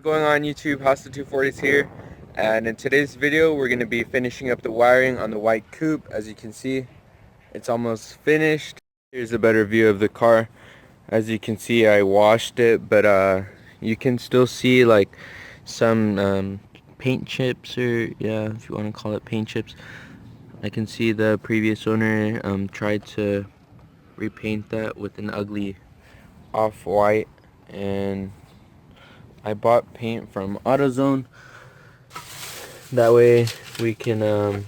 What's going on YouTube? Hosta240 is here, and in today's video we're going to be finishing up the wiring on the white coupe. As you can see, it's almost finished. Here's a better view of the car. As you can see, I washed it, but you can still see like some paint chips, or yeah, if you want to call it paint chips. I can see the previous owner tried to repaint that with an ugly off-white, and I bought paint from AutoZone. That way we can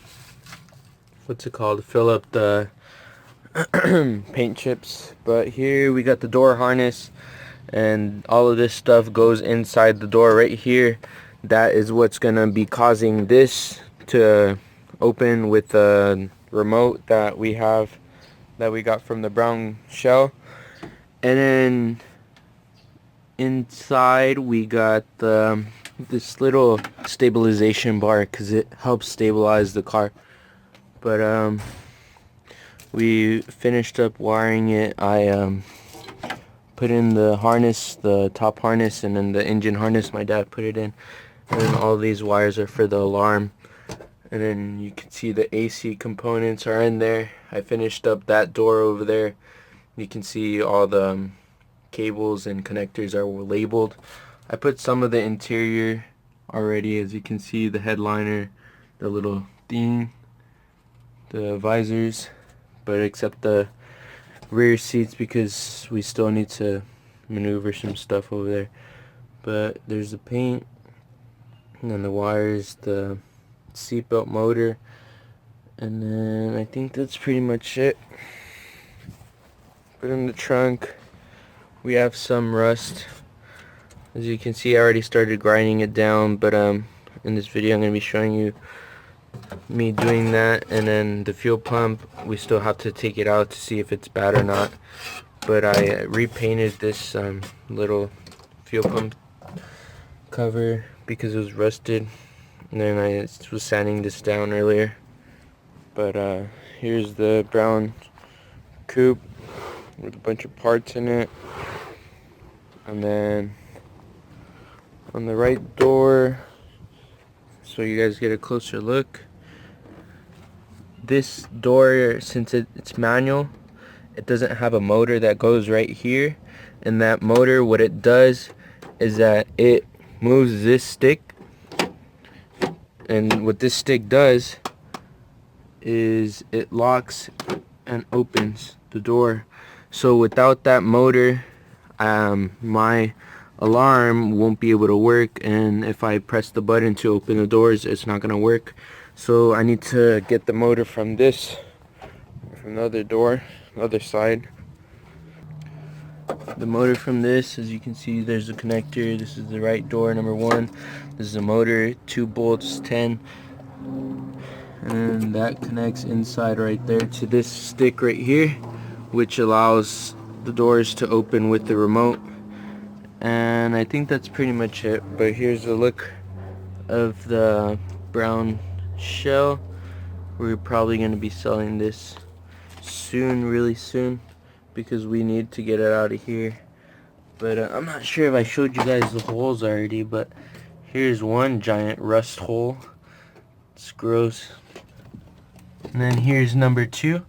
what's it called, fill up the paint chips. But here we got the door harness, and all of this stuff goes inside the door right here. That is what's gonna be causing this to open with the remote that we got from the brown shell. And then inside we got this little stabilization bar because it helps stabilize the car. But we finished up wiring it. I put in the harness, the top harness, and then the engine harness my dad put it in, and then all these wires are for the alarm. And then you can see the AC components are in there. I finished up that door over there. You can see all the cables and connectors are labeled. I put some of the interior already. As you can see, the headliner, the little thing, the visors, but except the rear seats because we still need to maneuver some stuff over there. But there's the paint, and then the wires, the seatbelt motor, and then I think that's pretty much it. Put in the trunk. We have some rust. As you can see, I already started grinding it down, but in this video I'm going to be showing you me doing that. And then the fuel pump, we still have to take it out to see if it's bad or not. But I repainted this little fuel pump cover because it was rusted, and then I was sanding this down earlier. But here's the brown coupe with a bunch of parts in it. And then on the right door, so you guys get a closer look, this door, since it's manual, it doesn't have a motor that goes right here. And that motor, what it does is that it moves this stick, and what this stick does is it locks and opens the door. So without that motor, my alarm won't be able to work, and if I press the button to open the doors, it's not gonna work. So I need to get the motor from the other door, the other side. The motor from this, as you can see, there's a connector. This is the right door, number 1. This is a motor, 2 bolts, 10, and that connects inside right there to this stick right here, which allows the doors to open with the remote. And I think that's pretty much it. But here's a look of the brown shell. We're probably going to be selling this soon, really soon, because we need to get it out of here. But I'm not sure if I showed you guys the holes already, but here's one giant rust hole. It's gross. And then here's number 2,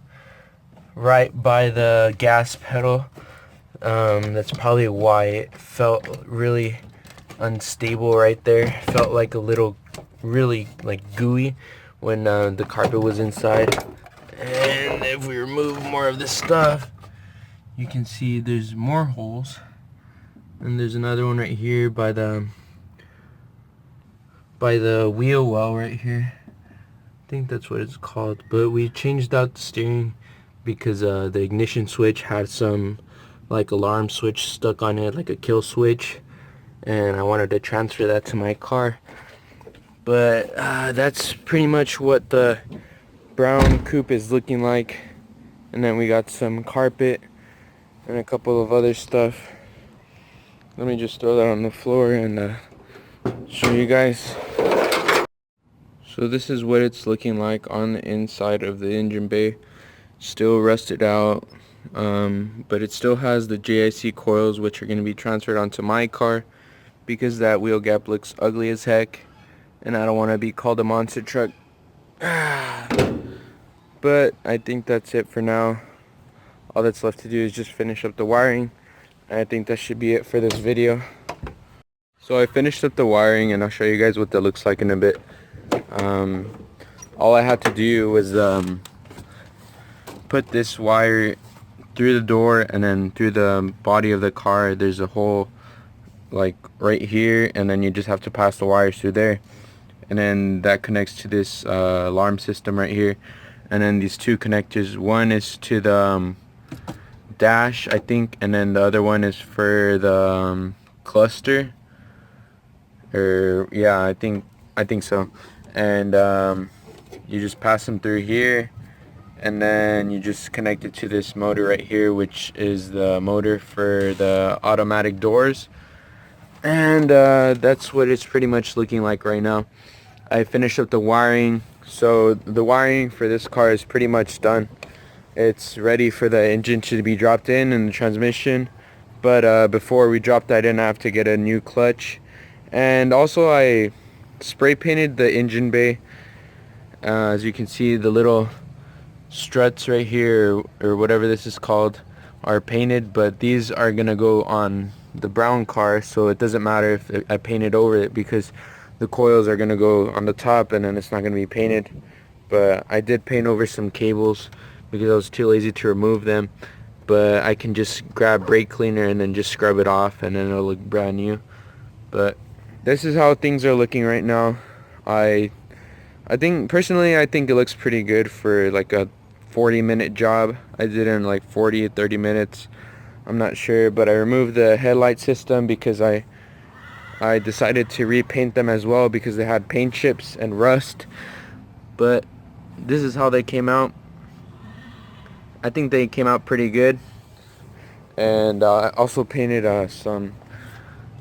right by the gas pedal. That's probably why it felt really unstable right there. Felt like a little, really like gooey when the carpet was inside. And if we remove more of this stuff, you can see there's more holes. And there's another one right here by the wheel well right here. I think that's what it's called. But we changed out the steering because the ignition switch had some like alarm switch stuck on it, like a kill switch, and I wanted to transfer that to my car. But that's pretty much what the brown coupe is looking like. And then we got some carpet and a couple of other stuff. Let me just throw that on the floor and show you guys. So this is what it's looking like on the inside of the engine bay. Still rusted out, but it still has the JIC coils, which are going to be transferred onto my car. because that wheel gap looks ugly as heck, and I don't want to be called a monster truck. But I think that's it for now. All that's left to do is just finish up the wiring, and I think that should be it for this video. So I finished up the wiring, and I'll show you guys what that looks like in a bit. All I had to do was put this wire through the door, and then through the body of the car there's a hole like right here, and then you just have to pass the wires through there, and then that connects to this alarm system right here. And then these two connectors, one is to the dash, I think, and then the other one is for the cluster, or yeah, I think so. And you just pass them through here, and then you just connect it to this motor right here, which is the motor for the automatic doors. And that's what it's pretty much looking like right now. I finished up the wiring, so the wiring for this car is pretty much done. It's ready for the engine to be dropped in and the transmission, but before we drop that in, I have to get a new clutch. And also I spray painted the engine bay. As you can see, the little struts right here, or whatever this is called, are painted, but these are gonna go on the brown car, so it doesn't matter if I paint it over it, because the coils are gonna go on the top and then it's not gonna be painted. But I did paint over some cables because I was too lazy to remove them, but I can just grab brake cleaner and then just scrub it off, and then it'll look brand new. But this is how things are looking right now. I think personally, I think it looks pretty good for like a 40-minute job. I did it in like 30 minutes. I'm not sure, but I removed the headlight system because I decided to repaint them as well because they had paint chips and rust. But this is how they came out. I think they came out pretty good. And I also painted some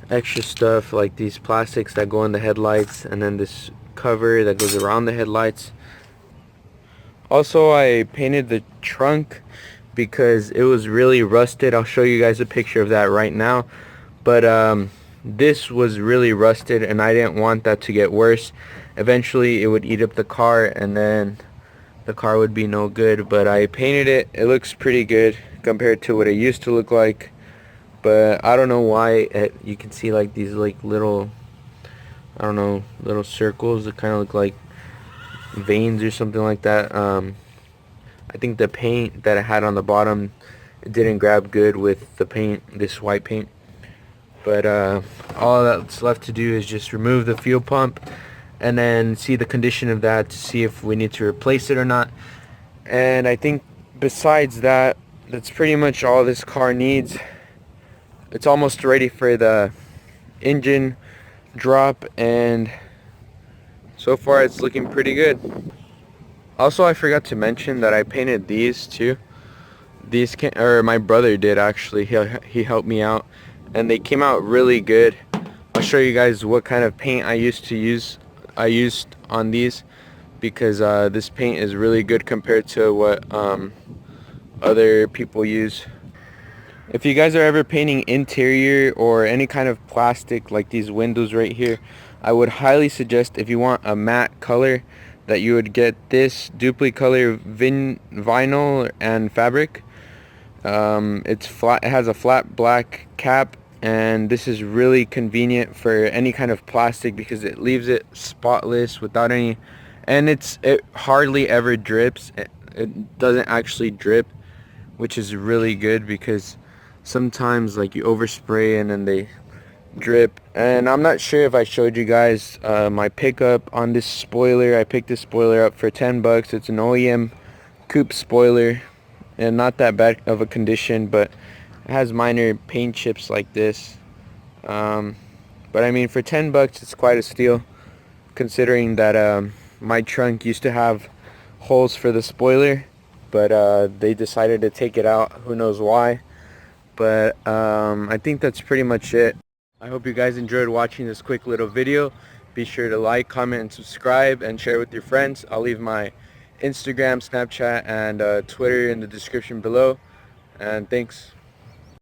extra stuff, like these plastics that go in the headlights, and then this cover that goes around the headlights. Also, I painted the trunk because it was really rusted. I'll show you guys a picture of that right now. But this was really rusted, and I didn't want that to get worse. Eventually it would eat up the car, and then the car would be no good. But I painted it. It looks pretty good compared to what it used to look like. But I don't know why you can see like these like little, I don't know, little circles that kind of look like veins or something like that. I think the paint that it had on the bottom, it didn't grab good with the paint, this white paint. But all that's left to do is just remove the fuel pump and then see the condition of that to see if we need to replace it or not. And I think besides that, that's pretty much all this car needs. It's almost ready for the engine drop, and so far it's looking pretty good. Also, I forgot to mention that I painted these too. These my brother did actually. He helped me out, and they came out really good. I'll show you guys what kind of paint I used on these, because this paint is really good compared to what other people use. If you guys are ever painting interior or any kind of plastic like these windows right here, I would highly suggest, if you want a matte color, that you would get this Duplicolor vinyl and fabric. It's flat. It has a flat black cap, and this is really convenient for any kind of plastic because it leaves it spotless without any, and it hardly ever drips. It doesn't actually drip, which is really good, because sometimes like you overspray and then they drip. And I'm not sure if I showed you guys my pickup on this spoiler. I picked this spoiler up for 10 bucks. It's an OEM coupe spoiler, and not that bad of a condition, but it has minor paint chips like this. But I mean, for 10 bucks it's quite a steal, considering that my trunk used to have holes for the spoiler, but they decided to take it out. Who knows why? But I think that's pretty much it. I hope you guys enjoyed watching this quick little video. Be sure to like, comment, and subscribe, and share with your friends. I'll leave my Instagram, Snapchat, and Twitter in the description below. And thanks.